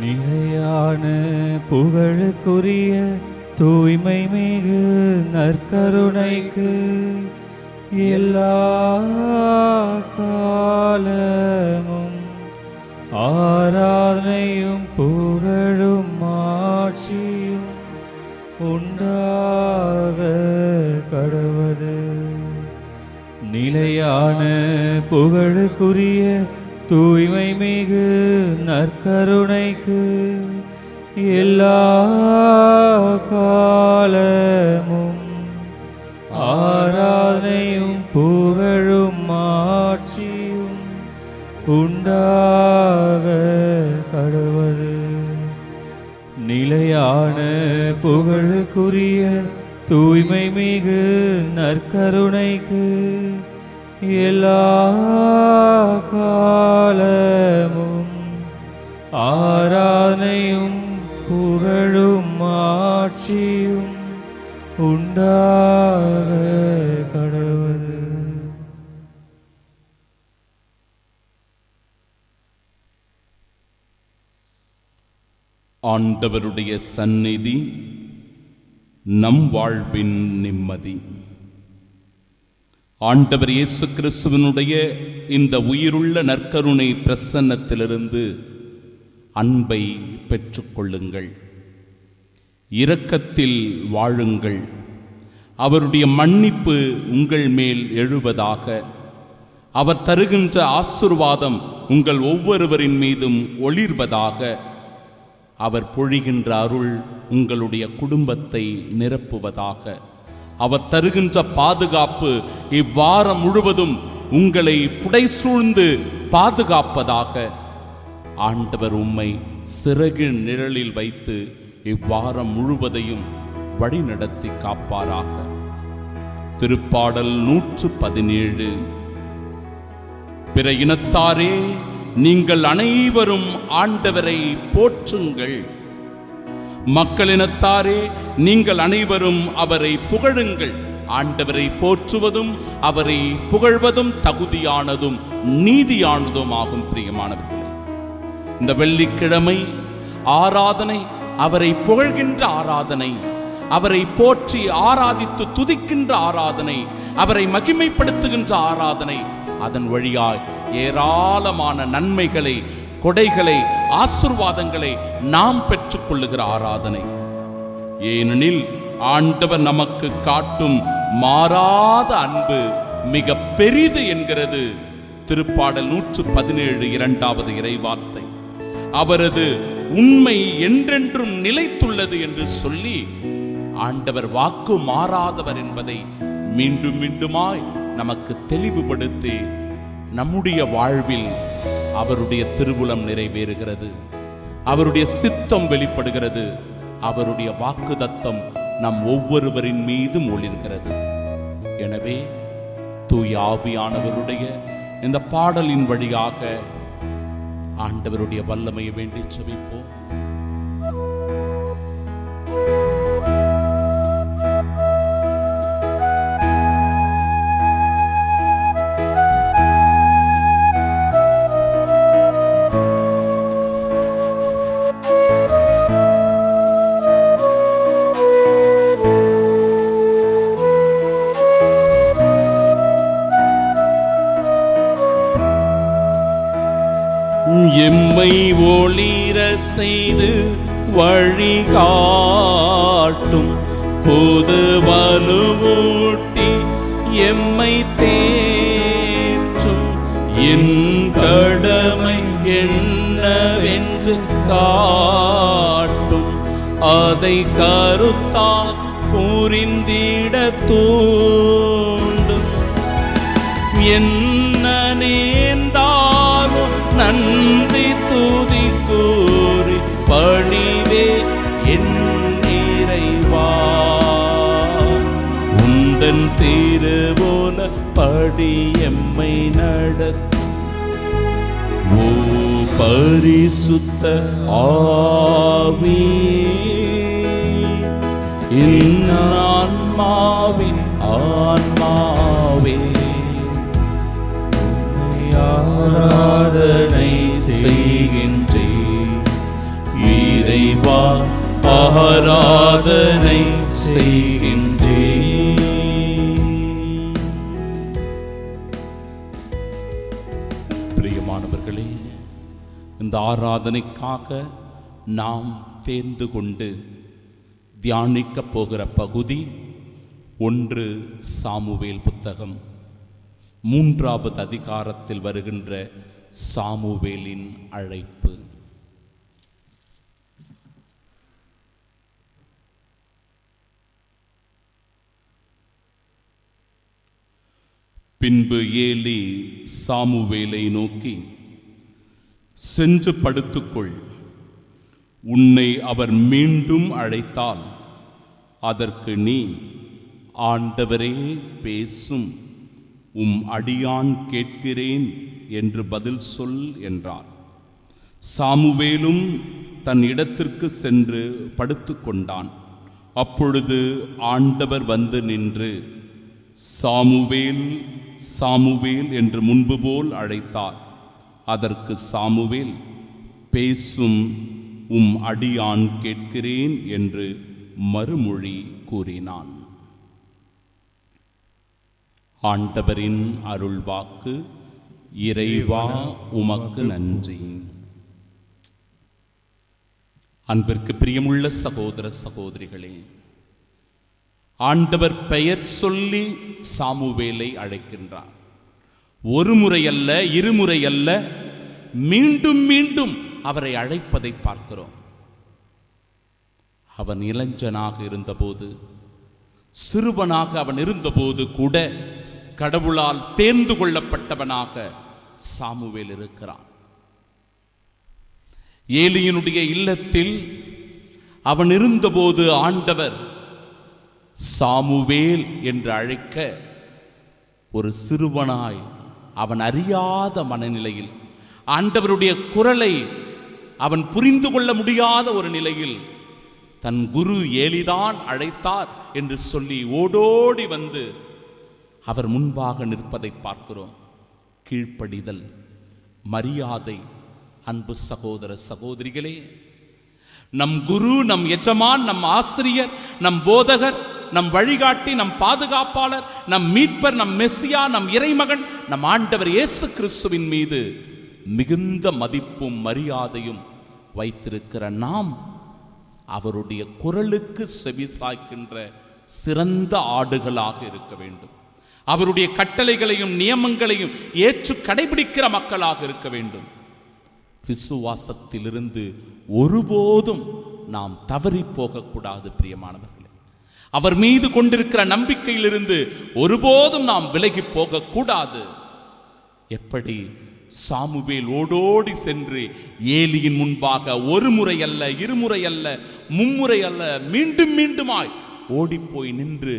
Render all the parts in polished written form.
நிலையான புகழுக்குரிய தூய்மை மிகு நற்கருணைக்கு எல்லா காலமும் ஆராதனையும் புகழும் ஆட்சியும் உண்டாக கடவது. நிலையான புகழுக்குரிய தூய்மை மிகு நற்கருணைக்கு எல்லா காலமும் ஆராதனையும் புகழும் ஆட்சியும் உண்டாக கடவது. நிலையான புகழுக்குரிய தூய்மை மிகு நற்கருணைக்கு எல்லா காலமும் ஆராதனையும் புகழும் ஆட்சியும் உண்டாக கடவது. ஆண்டவருடைய சந்நிதி நம் வாழ்வின் நிம்மதி. ஆண்டவர் இயேசு கிறிஸ்துவினுடைய இந்த உயிருள்ள நற்கருணை பிரசன்னத்திலிருந்து அன்பை பெற்றுக்கொள்ளுங்கள். இரக்கத்தில் வாழுங்கள். அவருடைய மன்னிப்பு உங்கள் மேல் எழுவதாக. அவர் தருகின்ற ஆசீர்வாதம் உங்கள் ஒவ்வொருவரின் மீதும் ஒளிர்வதாக. அவர் பொழிகின்ற அருள் உங்களுடைய குடும்பத்தை நிரப்புவதாக. அவர் தருகின்ற பாதுகாப்பு இவ்வாரம் முழுவதும் உங்களை புடைசூழ்ந்து பாதுகாப்பதாக. ஆண்டவர் உம்மை சிறகின் நிழலில் வைத்து இவ்வாரம் முழுவதையும் வழிநடத்தி காப்பாராக. திருப்பாடல் 117. பிற இனத்தாரே, நீங்கள் அனைவரும் ஆண்டவரை போற்றுங்கள். மக்களினத்தாரே, நீங்கள் அனைவரும் அவரை புகழுங்கள். ஆண்டவரை போற்றுவதும் அவரை புகழ்வதும் தகுதியானதும் நீதியானதும் ஆகும். பிரியமானவர்களே, இந்த வெள்ளிக்கிழமை ஆராதனை அவரை புகழ்கின்ற ஆராதனை, அவரை போற்றி ஆராதித்து துதிக்கின்ற ஆராதனை, அவரை மகிமைப்படுத்துகின்ற ஆராதனை. அதன் வழியாய் ஏராளமான நன்மைகளை, கொடைகளை, ஆசீர்வாதங்களை நாம் பெற்றுக்கொள்ளுகிற ஆராதனை. ஏனெனில் ஆண்டவர் நமக்கு காட்டும் மாறாத அன்பு மிக பெரிது என்கிறது திருப்பாடல் 117 2வது இறைவார்த்தை. அவரது உண்மை என்றென்றும் நிலைத்துள்ளது என்று சொல்லி ஆண்டவர் வாக்கு மாறாதவர் என்பதை மீண்டும் மீண்டுமாய் நமக்கு தெளிவுபடுத்தி நம்முடைய வாழ்வில் அவருடைய திருவுளம் நிறைவேறுகிறது, அவருடைய சித்தம் வெளிப்படுகிறது, அவருடைய வாக்குத்தத்தம் நம் ஒவ்வொருவரின் மீதும் ஒளிர்கிறது. எனவே தூய ஆவியானவருடைய இந்த பாடலின் வழியாக ஆண்டவருடைய வல்லமையை வேண்டி செபிப்போம். எம்மை ஒளிர செய்து வழிகாட்டும் பொது வலுவூட்டி எம்மை தேற்றும் என் கடமை என்னவென்று காட்டும் அதை கருத்தால் புரிந்திட தூண்டும். என்ன நேர்ந்தாலும் நன்றி துதி கூறி பணிவே என் இறைவா. உந்தன் திருவோல படி எம்மை நடத்தும் ஓ பரிசுத்த ஆவியே, என் ஆன்மாவின் ஆன்மாவே, ஆராதனை செய்கின்றேன் பிரியமானவர்களே, இந்த ஆராதனைக்காக நாம் தேர்ந்து கொண்டு தியானிக்க போகிற பகுதி 1 சாமுவேல் புத்தகம் 3வது அதிகாரத்தில் வருகின்ற சாமுவேலின் அழைப்பு. பின்பு ஏலி சாமுவேலை நோக்கி, சென்று படுத்துக்கொள், உன்னை அவர் மீண்டும் அழைத்தால் அதற்கு நீ, ஆண்டவரே பேசும், உம் அடியான் கேட்கிறேன் என்று பதில் சொல் என்றார். சாமுவேலும் தன் இடத்திற்கு சென்று படுத்துக்கொண்டான். அப்பொழுது ஆண்டவர் வந்து நின்று, சாமுவேல் சாமுவேல் என்று முன்பு போல் அழைத்தார். அதற்கு சாமுவேல், பேசும், உம் அடியான் கேட்கிறேன் என்று மறுமொழி கூறினான். ஆண்டவரின் அருள்வாக்கு. இறைவா உமக்கு நன்றி. அன்பிற்கு பிரியமுள்ள சகோதர சகோதரிகளே, ஆண்டவர் பெயர் சொல்லி சாமுவேலை அழைக்கின்றார். ஒரு முறை அல்ல, இருமுறை அல்ல, மீண்டும் மீண்டும் அவரை அழைப்பதை பார்க்கிறோம். அவன் இளைஞனாக இருந்தபோது, சிறுவனாக அவன் இருந்தபோது கூட கடவுளால் தேர்ந்து கொள்ளப்பட்டவனாக சாமுவேல் இருக்கிறான். ஏலியினுடைய இல்லத்தில் அவன் இருந்தபோது ஆண்டவர் சாமுவேல் என்று அழைக்க, ஒரு சிறுவனாய் அவன் அறியாத மனநிலையில், ஆண்டவருடைய குரலை அவன் புரிந்து கொள்ள முடியாத ஒரு நிலையில், தன் குரு ஏலிதான் அழைத்தார் என்று சொல்லி ஓடோடி வந்து அவர் முன்பாக நிற்பதை பார்க்கிறோம். கீழ்ப்படிதல், மரியாதை. அன்பு சகோதர சகோதரிகளே, நம் குரு, நம் எஜமான், நம் ஆசிரியர், நம் போதகர், நம் வழிகாட்டி, நம் பாதுகாப்பாளர், நம் மீட்பர், நம் மெசியா, நம் இறைமகன், நம் ஆண்டவர் இயேசு கிறிஸ்துவின் மீது மிகுந்த மதிப்பும் மரியாதையும் வைத்திருக்கிற நாம் அவருடைய குரலுக்கு செவிசாய்க்கின்ற சிறந்த ஆடுகளாக இருக்க வேண்டும். அவருடைய கட்டளைகளையும் நியமங்களையும் ஏற்று கடைபிடிக்கிற மக்களாக இருக்க வேண்டும். விசுவாசத்திலிருந்து ஒருபோதும் நாம் தவறி போகக்கூடாது. பிரியமானவர்களே, அவர் மீது கொண்டிருக்கிற நம்பிக்கையிலிருந்து ஒருபோதும் நாம் விலகி போகக்கூடாது. எப்படி சாமுவேல் ஓடோடி சென்று ஏலியின் முன்பாக ஒரு முறை அல்ல, இருமுறை அல்ல, மும்முறை அல்ல, மீண்டும் மீண்டுமாய் ஓடிப்போய் நின்று,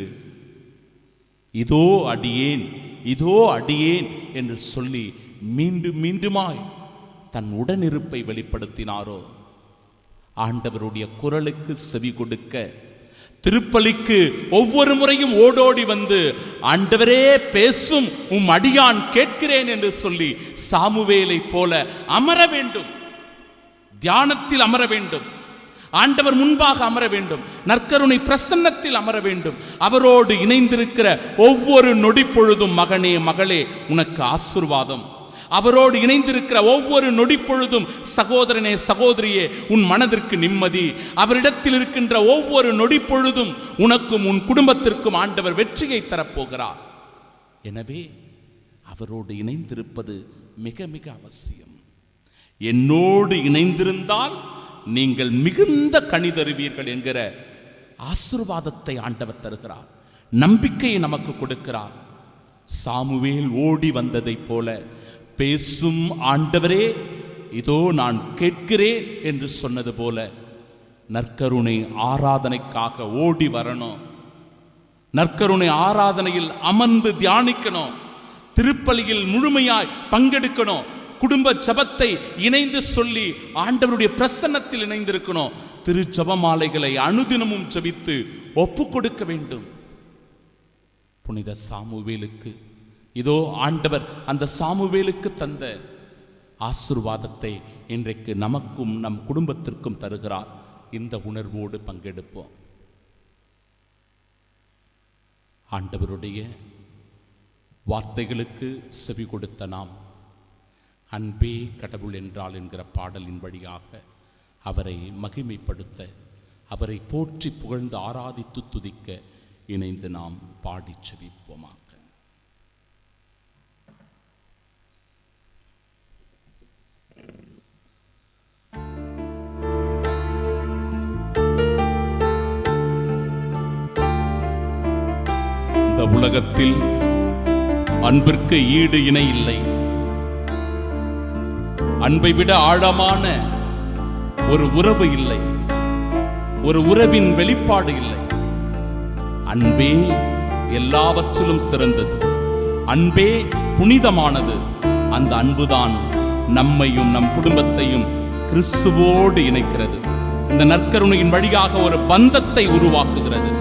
இதோ அடியேன், இதோ அடியேன் என்று சொல்லி மீண்டும் மீண்டுமாய் தன் உடனிருப்பை வெளிப்படுத்தினாரோ, ஆண்டவருடைய குரலுக்கு செவி கொடுக்க, திருப்பலிக்கு ஒவ்வொரு முறையும் ஓடோடி வந்து, ஆண்டவரே பேசும், உம் அடியான் கேட்கிறேன் என்று சொல்லி சாமுவேலை போல அமர வேண்டும். தியானத்தில் அமர வேண்டும், ஆண்டவர் முன்பாக அமர வேண்டும், நற்கருணை பிரசன்னத்தில் அமர வேண்டும். அவரோடு இணைந்திருக்கிற ஒவ்வொரு நொடி பொழுதும், மகனே மகளே உனக்கு ஆசீர்வாதம். அவரோடு இணைந்திருக்கிற ஒவ்வொரு நொடி பொழுதும், சகோதரனே சகோதரியே உன் மனதிற்கு நிம்மதி. அவரிடத்தில் இருக்கின்ற ஒவ்வொரு நொடி பொழுதும் உனக்கும் உன் குடும்பத்திற்கும் ஆண்டவர் வெற்றியை தரப்போகிறார். எனவே அவரோடு இணைந்திருப்பது மிக மிக அவசியம். என்னோடு இணைந்திருந்தால் நீங்கள் மிகுந்த கனி தருவீர்கள் என்கிற ஆசீர்வாதத்தை ஆண்டவர் தருகிறார். நம்பிக்கையை நமக்கு கொடுக்கிறார். சாமுவேல் ஓடி வந்ததைப் போல, பேசும் ஆண்டவரே இதோ நான் கேட்கிறேன் என்று சொன்னது போல, நற்கருணை ஆராதனைக்காக ஓடி வரணும். நற்கருணை ஆராதனையில் அமர்ந்து தியானிக்கணும். திருப்பலியில் முழுமையாய் பங்கெடுக்கணும். குடும்ப ஜபத்தை இணைந்து சொல்லி ஆண்டவருடைய பிரசன்னத்தில் இணைந்திருக்கணும். திரு ஜபமாலைகளை அனுதினமும் ஜபித்து ஒப்பு கொடுக்க வேண்டும். புனித சாமுவேலுக்கு இதோ ஆண்டவர் அந்த சாமுவேலுக்கு தந்த ஆசீர்வாதத்தை இன்றைக்கு நமக்கும் நம் குடும்பத்திற்கும் தருகிறார். இந்த உணர்வோடு பங்கெடுப்போம். ஆண்டவருடைய வார்த்தைகளுக்கு செவி கொடுத்த நாம் அன்பே கடவுள் என்றால் என்கிற பாடலின் வழியாக அவரை மகிமைப்படுத்த, அவரை போற்றி புகழ்ந்து ஆராதித்து துதிக்க இணைந்து நாம் பாடி செபிப்போமாக. இந்த உலகத்தில் அன்பிற்கு ஈடு இணை இல்லை. அன்பை விட ஆழமான ஒரு உறவு இல்லை, ஒரு உறவின் வெளிப்பாடு இல்லை. அன்பே எல்லாவற்றிலும் சிறந்தது, அன்பே புனிதமானது. அந்த அன்புதான் நம்மையும் நம் குடும்பத்தையும் கிறிஸ்துவோடு இணைக்கிறது. இந்த நற்கருணையின் வழியாக ஒரு பந்தத்தை உருவாக்குகிறது.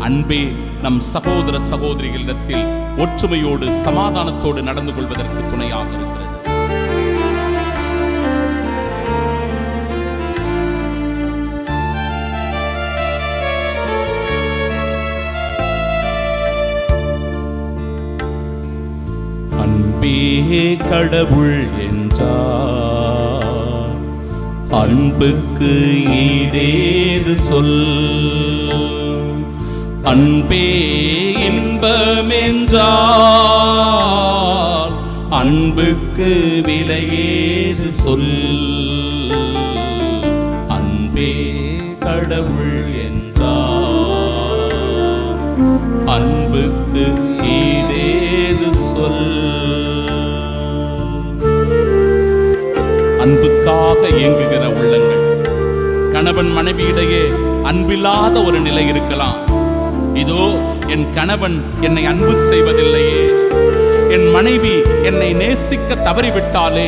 அன்பே நம் சகோதர சகோதரிகளிடத்தில் ஒற்றுமையோடு சமாதானத்தோடு நடந்து கொள்வதற்கு துணையாக இருக்கிறது. அன்பே கடவுள் என்றார், அன்புக்கு ஈடேது சொல். அன்பே இன்பம் என்றார், அன்புக்கு விலையேது சொல். அன்பே கடவுள் என்றார், அன்புக்கு ஈடேது சொல். அன்புக்காக இயங்குகிற உள்ளங்கள். கணவன் மனைவியிடையே அன்பில்லாத ஒரு நிலை இருக்கலாம். இதோ என் கணவன் என்னை அன்பு செய்வதில்லையே, என் மனைவி என்னை நேசிக்க தவறிவிட்டாலே,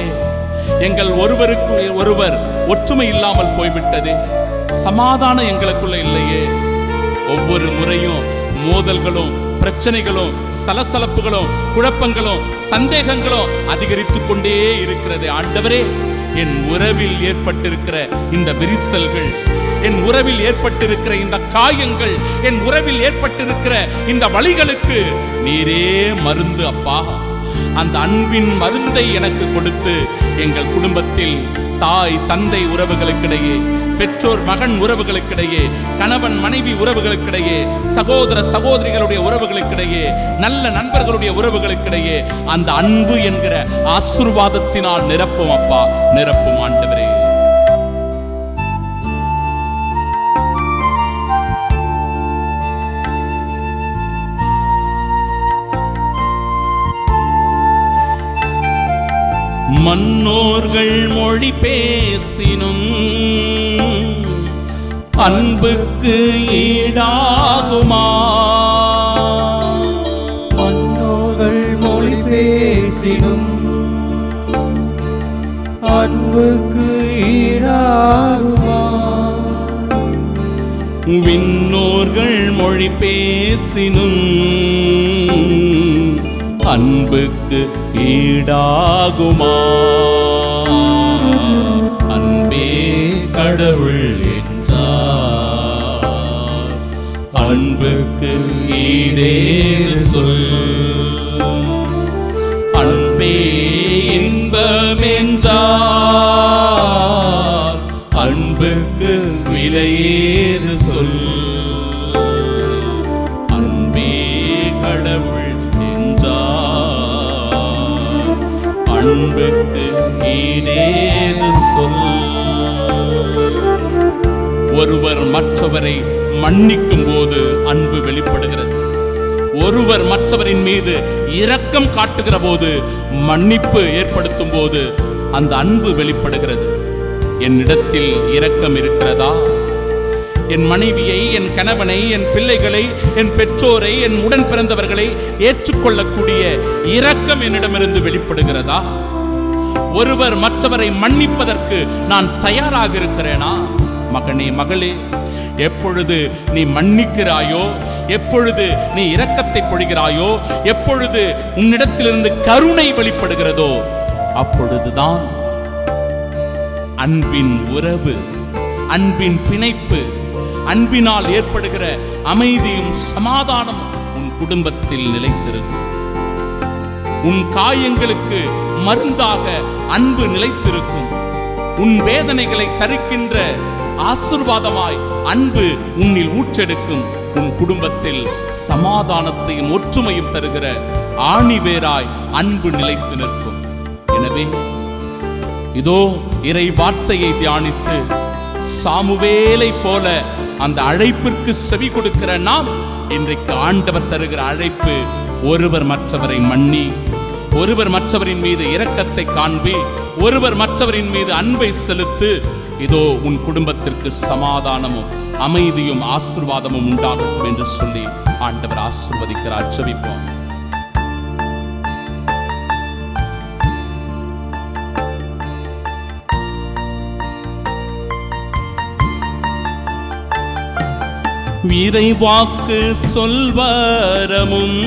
எங்கள் ஒருவருக்கு ஒருவர் ஒற்றுமை இல்லாமல் போய்விட்டது, சமாதானம் எங்களுக்குள்ள இல்லையே. ஒவ்வொரு முறையும் மோதல்களும் பிரச்சனைகளும் சலசலப்புகளும் குழப்பங்களும் சந்தேகங்களும் அதிகரித்துக் கொண்டே இருக்கிறது. ஆண்டவரே, என் உறவில் ஏற்பட்டிருக்கிற இந்த விரிசல்கள், என் உறவில் ஏற்பட்டிருக்கிற இந்த காயங்கள், என் உறவில் ஏற்பட்டிருக்கிற இந்த வலிகளுக்கு நீரே மருந்து அப்பா. அந்த அன்பின் மருந்தை எனக்கு கொடுத்து எங்கள் குடும்பத்தில் தாய் தந்தை உறவுகளுக்கிடையே, பெற்றோர் மகன் உறவுகளுக்கிடையே, கணவன் மனைவி உறவுகளுக்கிடையே, சகோதர சகோதரிகளுடைய உறவுகளுக்கிடையே, நல்ல நண்பர்களுடைய உறவுகளுக்கிடையே அந்த அன்பு என்கிற ஆசீர்வாதத்தினால் நிரப்பும் அப்பா, நிரப்பும் ஆண்டவரே. மன்னோர்கள் மொழி பேசினும் அன்புக்கு ஈடாகுமா? மன்னோர்கள் மொழி பேசினும் அன்புக்கு ஈடாகுமா? விண்ணோர்கள் மொழி பேசினும் அன்புக்கு ஈடாகுமா? அன்பே கடவுள் என்றார், அன்புக்கு ஈடேது சொல். அன்பே இன்பம் என்றார், அன்புக்கு விலையேது சொல். அன்பே கடவுள் அன்புக்கு ஈடேது சொல். ஒருவர் மற்றவரை மன்னிக்கும் போது அன்பு வெளிப்படுகிறது. ஒருவர் மற்றவரின் மீது இரக்கம் காட்டுகிற போது, மன்னிப்பு ஏற்படுத்தும் போது அந்த அன்பு வெளிப்படுகிறது. என்னிடத்தில் இரக்கம் இருக்கிறதா? என் மனைவியை, என் கணவனை, என் பிள்ளைகளை, என் பெற்றோரை, என் உடன் பிறந்தவர்களை ஏற்றுக்கொள்ளக்கூடிய இரக்கம் என்னிடமிருந்து வெளிப்படுகிறதா? ஒருவர் மற்றவரை மன்னிப்பதற்கு நான் தயாராக இருக்கிறேனா? மகனே, மகளே, எப்பொழுது நீ மன்னிக்கிறாயோ, எப்பொழுது நீ இரக்கத்தை பொழிகிறாயோ, எப்பொழுது உன்னிடத்திலிருந்து கருணை வெளிப்படுகிறதோ, அப்பொழுதுதான் அன்பின் உறவு, அன்பின் பிணைப்பு, அன்பினால் ஏற்படுகிற அமைதியும் சமாதானம் உன் குடும்பத்தில் நிலைத்திருக்கும். உன் காயங்களுக்கு மருந்தாக அன்பு நிலைத்திருக்கும். உன் வேதனைகளை தருக்கின்ற ஆசீர்வாதமாய் அன்பு உன்னில் ஊற்றெடுக்கும். உன் குடும்பத்தில் சமாதானத்தையும் ஒற்றுமையும் தருகிற ஆணிவேராய் அன்பு நிலைத்து நிற்கும். எனவே இதோ இறை வார்த்தையை தியானித்து சாமுவேலை போல அந்த அழைப்பிற்கு செவி கொடுக்கிற நாம் இன்றைக்கு ஆண்டவர் தருகிற அழைப்பு, ஒருவர் மற்றவரை மன்னி, ஒருவர் மற்றவரின் மீது இரக்கத்தை காண்பி, ஒருவர் மற்றவரின் மீது அன்பை செலுத்து. இதோ உன் குடும்பத்திற்கு சமாதானமும் அமைதியும் ஆசீர்வாதமும் உண்டாகட்டும் என்று சொல்லி ஆண்டவர் ஆசீர்வதிக்கிறார். ஜெபிப்போம். இறைவாக்கு சொல்வரமும்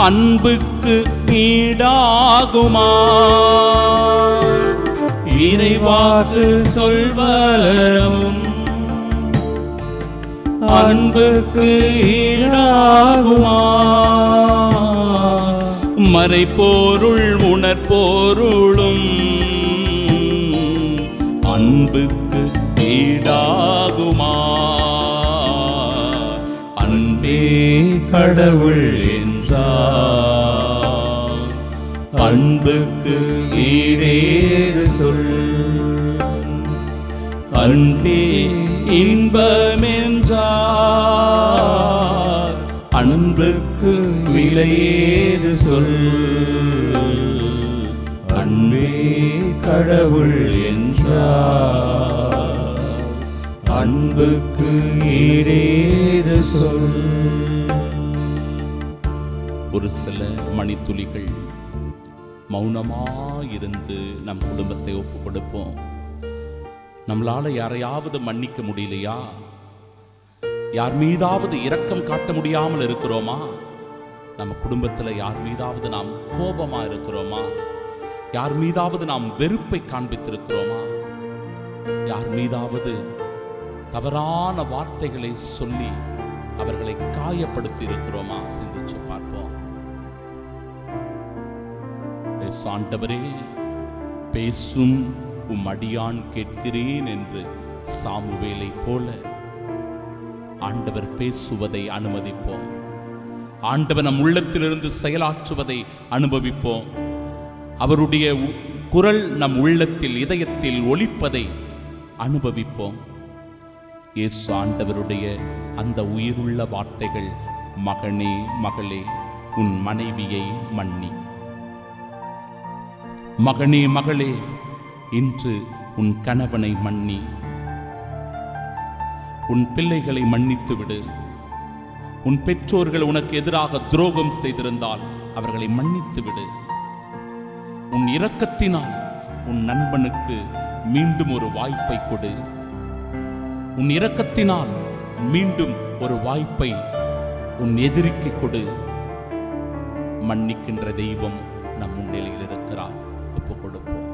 அன்புக்கு ஈடாகுமா? இறைவாக்கு சொல்வரமும் அன்புக்கு ஈடாகுமா? மறைபொருள் உணர்பொருளும் அன்புக்கு ஈடாகுமா? அன்பே கடவுள் என்றார், அன்புக்கு ஈடேறு சொல். அன்பே இன்பம் என்றார், அன்புக்கு விலையேறு சொல். அன்பே கடவுள் என்றார், அன்புக்கு ஈடேறு சொல். ஒரு சில மணித்துளிகள் மௌனமாயிருந்து நம் குடும்பத்தை ஒப்பு கொடுப்போம். நம்மளால யாரையாவது மன்னிக்க முடியலையா? யார் மீதாவது இரக்கம் காட்ட முடியாமல் இருக்கிறோமா? நம்ம குடும்பத்தில் யார் மீதாவது நாம் கோபமா இருக்கிறோமா? யார் மீதாவது நாம் வெறுப்பை காண்பித்திருக்கிறோமா? யார் மீதாவது தவறான வார்த்தைகளை சொல்லி அவர்களை காயப்படுத்தி இருக்கிறோமா? சிந்திச்சு பார்ப்போம். ஆண்டவரே, பேசும் உம் அடியான் கேட்கிறேன் என்று சாமுவேலை போல ஆண்டவர் பேசுவதை அனுமதிப்போம். ஆண்டவர் நம் உள்ளத்திலிருந்து செயலாற்றுவதை அனுபவிப்போம். அவருடைய குரல் நம் உள்ளத்தில் இதயத்தில் ஒலிப்பதை அனுபவிப்போம். இயேசு ஆண்டவருடைய அந்த உயிருள்ள வார்த்தைகள், மகனே மகளே உன் மனைவியை மன்னி, மகனே மகளே இன்று உன் கணவனை மன்னி, உன் பிள்ளைகளை மன்னித்து விடு. உன் பெற்றோர்கள் உனக்கு எதிராக துரோகம் செய்திருந்தால் அவர்களை மன்னித்து விடு. உன் இரக்கத்தினால் உன் நண்பனுக்கு மீண்டும் ஒரு வாய்ப்பை கொடு. உன் இரக்கத்தினால் மீண்டும் ஒரு வாய்ப்பை உன் எதிரிக்கு கொடு. மன்னிக்கின்ற தெய்வம் நம் முன்னிலையில் இருக்கிறார். ஒப்புக் கொடுப்போம்.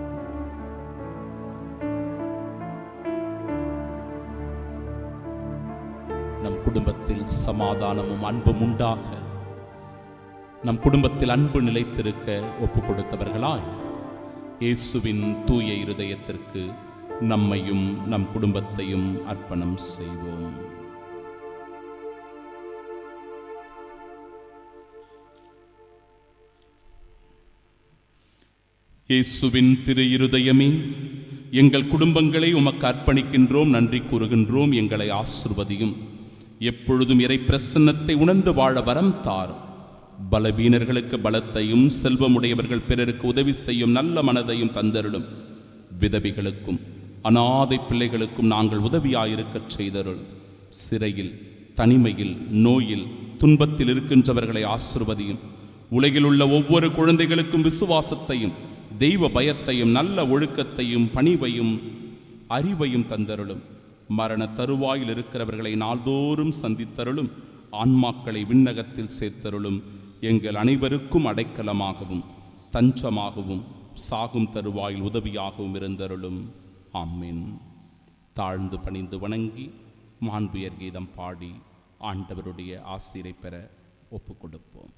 நம் குடும்பத்தில் சமாதானமும் அன்பும் உண்டாக, நம் குடும்பத்தில் அன்பு நிலைத்திருக்க ஒப்புக் கொடுத்தவர்களாய் இயேசுவின் தூய இருதயத்திற்கு நம்மையும் நம் குடும்பத்தையும் அர்ப்பணம் செய்வோம். இயேசுவின் திரு இருதயமே, எங்கள் குடும்பங்களை உமக்கு அர்ப்பணிக்கின்றோம், நன்றி கூறுகின்றோம். எங்களை ஆசிர்வதியும். எப்பொழுதும் இறை பிரசன்னத்தை உணர்ந்து வாழ வரம் தாரும். பலவீனர்களுக்கு பலத்தையும், செல்வமுடையவர்கள் பிறருக்கு உதவி செய்யும் நல்ல மனதையும் தந்தருளும். விதவிகளுக்கும் அநாதை பிள்ளைகளுக்கும் நாங்கள் உதவியாயிருக்கச் செய்தருள். சிறையில், தனிமையில், நோயில், துன்பத்தில் இருக்கின்றவர்களை ஆசிர்வதியும். உலகில் உள்ள ஒவ்வொரு குழந்தைகளுக்கும் விசுவாசத்தையும், தெய்வ பயத்தையும், நல்ல ஒழுக்கத்தையும், பணிவையும், அறிவையும் தந்தருளும். மரண தருவாயில் இருக்கிறவர்களை நாள்தோறும் சந்தித்தருளும். ஆன்மாக்களை விண்ணகத்தில் சேர்த்தருளும். எங்கள் அனைவருக்கும் அடைக்கலமாகவும் தஞ்சமாகவும் சாகும் தருவாயில் உதவியாகவும் இருந்தருளும். ஆமென். தாழ்ந்து பணிந்து வணங்கி மாண்புயர் கீதம் பாடி ஆண்டவருடைய ஆசீரை பெற ஒப்புக் கொடுப்போம்.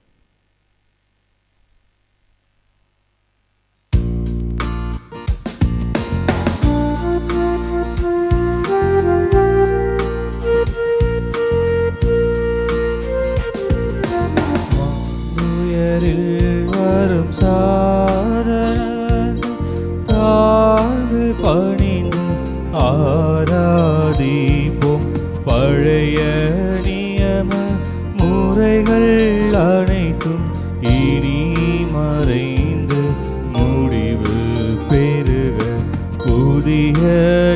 வரும் சாதனங்கள் தாழ்ந்து பணிந்து ஆராதிப்போம். பழைய நியம முறைகள் அனைத்தும் இனி மறைந்து முடிவு பெறுக. புதிய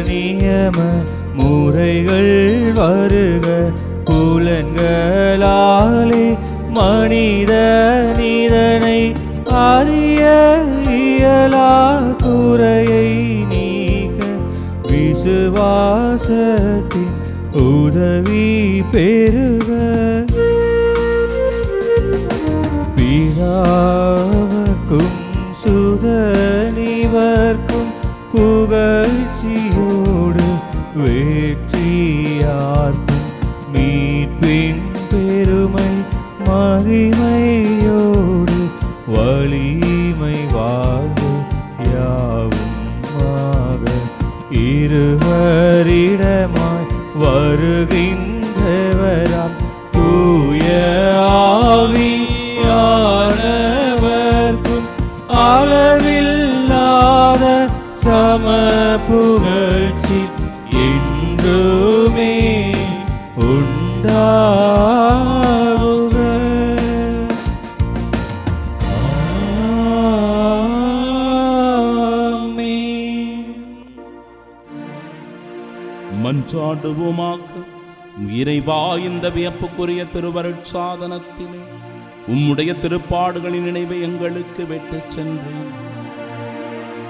நியம முறைகள் வருக. புலன்களாலே மனிதனிதனை அறிய இயலா குறையை நீக்க விசுவாசத்தின் உதவி பெறுக. பிதாவுக்கும் சுதனிவர்க்கும் புகழ்ச்சியோடு வெற்றியார்க்கும் மீட்பின் பெருமை மகிமையோடு வலிமை வாழ்வு யாவுமாக இருவரிடமாய் வருகின்றவராம் தூய ஆவியானவர்க்கும் அளவில்லாத சம புகழ்ச்சி என்றுமே உண்டாகுக. மன்றாடுவோமாக. இறைவா, இந்த வியப்புக்குரிய திருவருட்சாதனத்திலே உம்முடைய திருப்பாடுகளின் நினைவை எங்களுக்கு விட்டுச் சென்று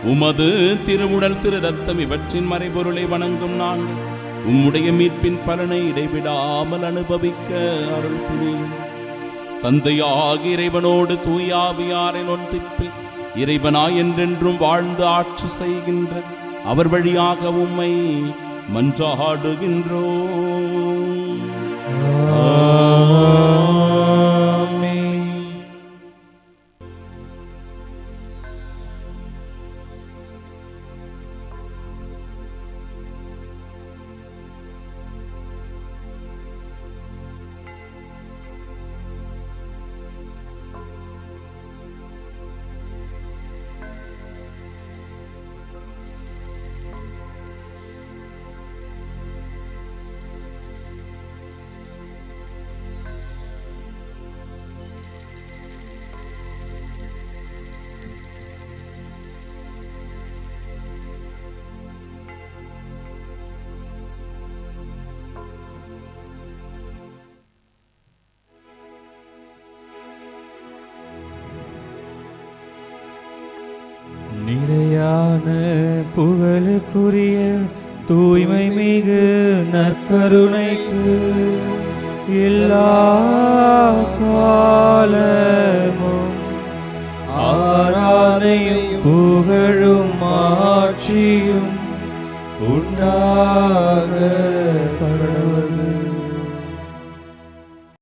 உமது திருவுடல் திரு ரத்தம் இவற்றின் மறைபொருளை வணங்கும் நாங்கள் உம்முடைய மீட்பின் பலனை இடைவிடாமல் அனுபவிக்க அருள் புரியும். தந்தையாகிய இறைவனோடு தூயாவியாரின் ஒன்றிப்பில் இறைவனாய் என்றென்றும் வாழ்ந்து ஆட்சி செய்கின்ற அவர் வழியாக உம்மை மன்றாடுகின்றோம். ஆமென். நிலையான புகழுக்குரிய தூய்மை மிகு நற்கருணைக்கு எல்லா